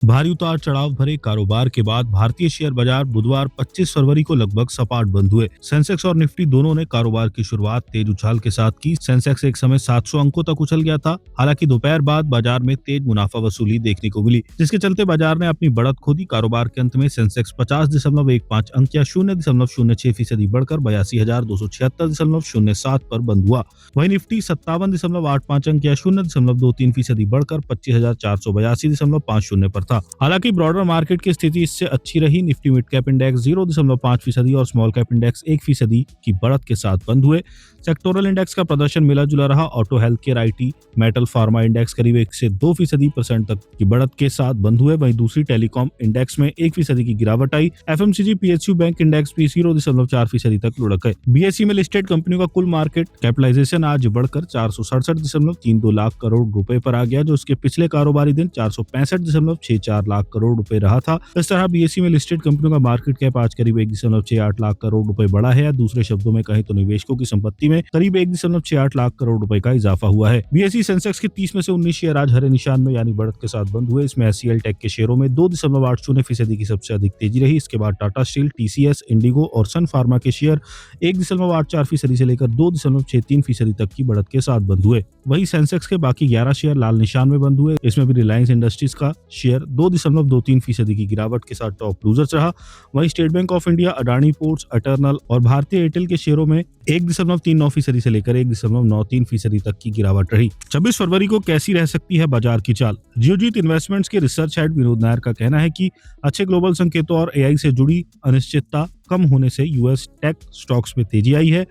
भारी उतार चढ़ाव भरे कारोबार के बाद भारतीय शेयर बाजार बुधवार 25 फरवरी को लगभग सपाट बंद हुए। सेंसेक्स और निफ्टी दोनों ने कारोबार की शुरुआत तेज उछाल के साथ की। सेंसेक्स एक समय 700 अंकों तक उछल गया था। हालांकि दोपहर बाद बाजार में तेज मुनाफा वसूली देखने को मिली, जिसके चलते बाजार ने अपनी बढ़त खो दी। कारोबार के अंत में सेंसेक्स 50.15 अंक या 0.06% बढ़कर 82,276.07 पर बंद हुआ। वहीं निफ्टी 57.85 अंक या 0.23% बढ़कर 25,482.50 पर था। हालांकि ब्रॉडर मार्केट की स्थिति इससे अच्छी रही। निफ्टी मिड कैप इंडेक्स 0.5% और स्मॉल कैप इंडेक्स 1% की बढ़त के साथ बंद हुए। सेक्टोरल इंडेक्स का प्रदर्शन मिला जुला रहा। Auto, health care, IT, metal, pharma index करीब 1 से 2% तक की बढ़त के साथ बंद हुए। वहीं दूसरी टेलीकॉम इंडेक्स में 1% की गिरावट आई। एफएमसीजी, पीएसयू बैंक इंडेक्स भी 0.4% तक लुढ़क गए। बीएसई में लिस्टेड कंपनियों का कुल मार्केट कैपिटलाइजेशन आज बढ़कर 467.32 लाख करोड़ रुपए पर आ गया, जो उसके पिछले कारोबारी दिन 465.64 लाख करोड़ रुपए रहा था। इस तरह बीएसई में लिस्टेड कंपनियों का मार्केट कैप आज करीब 1.68 लाख करोड़ रुपए बढ़ा है। या दूसरे शब्दों में कहें तो निवेशकों की संपत्ति में करीब 1.68 लाख करोड़ रुपए का इजाफा हुआ है। बीएसई सेंसेक्स के 30 में से 19 शेयर आज हरे निशान में यानी बढ़त के साथ बंद हुए। इसमें एचसीएल टेक के शेयरों में 2.80% की सबसे अधिक तेजी रही। इसके बाद टाटा स्टील, टीसीएस, इंडिगो और सन फार्मा के शेयर 1.84% से लेकर 2.63% तक की बढ़त के साथ बंद हुए। वहीं सेंसेक्स के बाकी 11 शेयर लाल निशान में बंद हुए। इसमें भी रिलायंस इंडस्ट्रीज का शेयर 2.23% की गिरावट के साथ टॉप लूजर्स रहा। वहीं state bank of India, Adani ports, eternal और भारतीय एयरटेल के शेयरों में 1.39% से लेकर 1.93% तक की गिरावट रही। 26 फरवरी को कैसी रह सकती है बाजार की चाल? जियोजीत इन्वेस्टमेंट्स के रिसर्च हेड विनोद नायर का कहना है कि अच्छे ग्लोबल संकेतों और एआई से जुड़ी अनिश्चितता कम होने से यूएस टेक स्टॉक्स में तेजी आई है।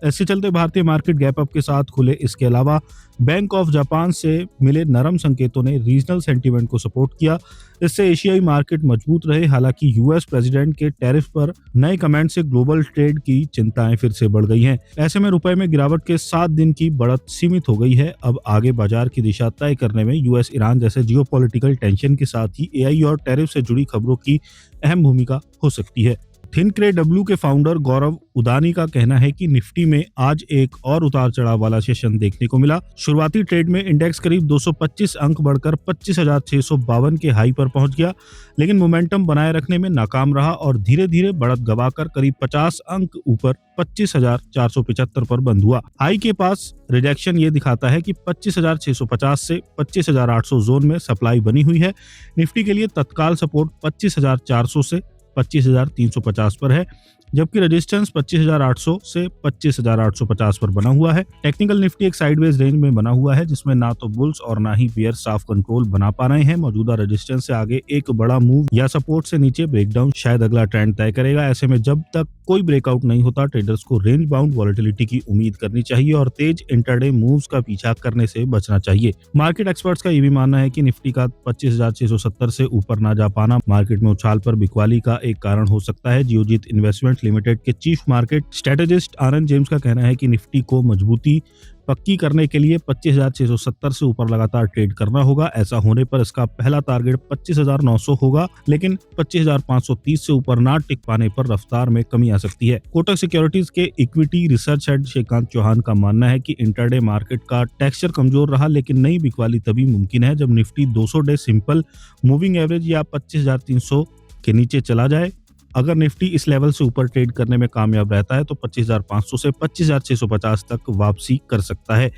इसके चलते भारतीय मार्केट गैप अप के साथ खुले। इसके अलावा बैंक ऑफ जापान से मिले नरम संकेतों ने रीजनल सेंटीमेंट को सपोर्ट किया। इससे एशियाई मार्केट मजबूत रहे। हालांकि यूएस प्रेसिडेंट के टैरिफ पर नए कमेंट से ग्लोबल ट्रेड की चिंताएं फिर से बढ़ गई हैं। ऐसे में रुपए में गिरावट के 7 दिन की बढ़त सीमित हो गई है। अब आगे बाजार की दिशा तय करने में यूएस ईरान जैसे जियोपॉलिटिकल टेंशन के साथ ही एआई और टैरिफ से जुड़ी खबरों की अहम भूमिका हो सकती है। थिनक्रेडब्ल्यू के फाउंडर गौरव उदानी का कहना है कि निफ्टी में आज एक और उतार चढ़ाव वाला सेशन देखने को मिला। शुरुआती ट्रेड में इंडेक्स करीब 225 अंक बढ़कर 25,652 के हाई पर पहुंच गया, लेकिन मोमेंटम बनाए रखने में नाकाम रहा और धीरे धीरे बढ़त गवाकर करीब 50 अंक ऊपर 25,475 पर बंद हुआ। हाई के पास रिजेक्शन ये दिखाता है कि 25,650 से 25,800 जोन में सप्लाई बनी हुई है। निफ्टी के लिए तत्काल सपोर्ट 25,400 से 25,350 पर है, जबकि रेजिस्टेंस 25,800 से 25,850 पर बना हुआ है। टेक्निकल निफ्टी एक साइडवेज रेंज में बना हुआ है, जिसमें ना तो बुल्स और ना ही बियर साफ कंट्रोल बना पा रहे हैं। मौजूदा रेजिस्टेंस से आगे एक बड़ा मूव या सपोर्ट से नीचे ब्रेकडाउन शायद अगला ट्रेंड तय करेगा। ऐसे में जब तक कोई ब्रेकआउट नहीं होता, ट्रेडर्स को रेंज बाउंड वॉलेटिलिटी की उम्मीद करनी चाहिए और तेज इंटरडे मूव्स का पीछा करने से बचना चाहिए। मार्केट एक्सपर्ट्स का ये भी मानना है कि निफ्टी का 25,670 से ऊपर ना जा पाना मार्केट में उछाल पर बिकवाली का एक कारण हो सकता है। जियोजीत इन्वेस्टमेंट लिमिटेड के चीफ मार्केट स्ट्रेटेजिस्ट आनंद जेम्स का कहना है कि निफ्टी को मजबूती पक्की करने के लिए 25,670 से ऊपर लगातार ट्रेड करना होगा। ऐसा होने पर इसका पहला टारगेट 25,900 होगा, लेकिन 25,530 से ऊपर ना टिक पाने पर रफ्तार में कमी आ सकती है। कोटक सिक्योरिटीज के equity research head Shrikant Chauhan का मानना है कि इंटरडे मार्केट का टेक्सचर कमजोर रहा, लेकिन नई बिकवाली तभी मुमकिन है जब Nifty 200 day simple moving average या 25,300 के नीचे चला जाए। अगर निफ्टी इस लेवल से ऊपर ट्रेड करने में कामयाब रहता है तो 25,500 से 25,650 तक वापसी कर सकता है।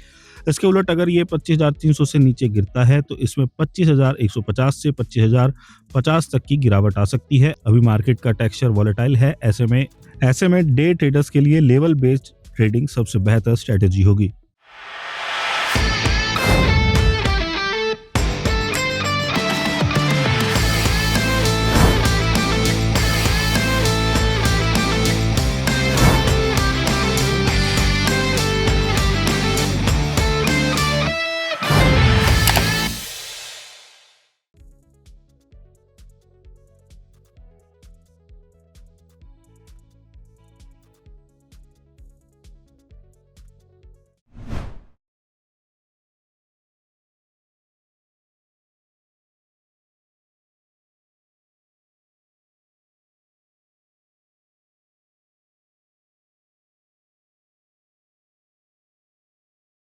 इसके उलट अगर ये 25,300 से नीचे गिरता है तो इसमें 25,150 से 25,050 तक की गिरावट आ सकती है। अभी मार्केट का टेक्सचर वॉलेटाइल है। ऐसे में डे ट्रेडर्स के लिए लेवल बेस्ड ट्रेडिंग सबसे बेहतर स्ट्रेटेजी होगी।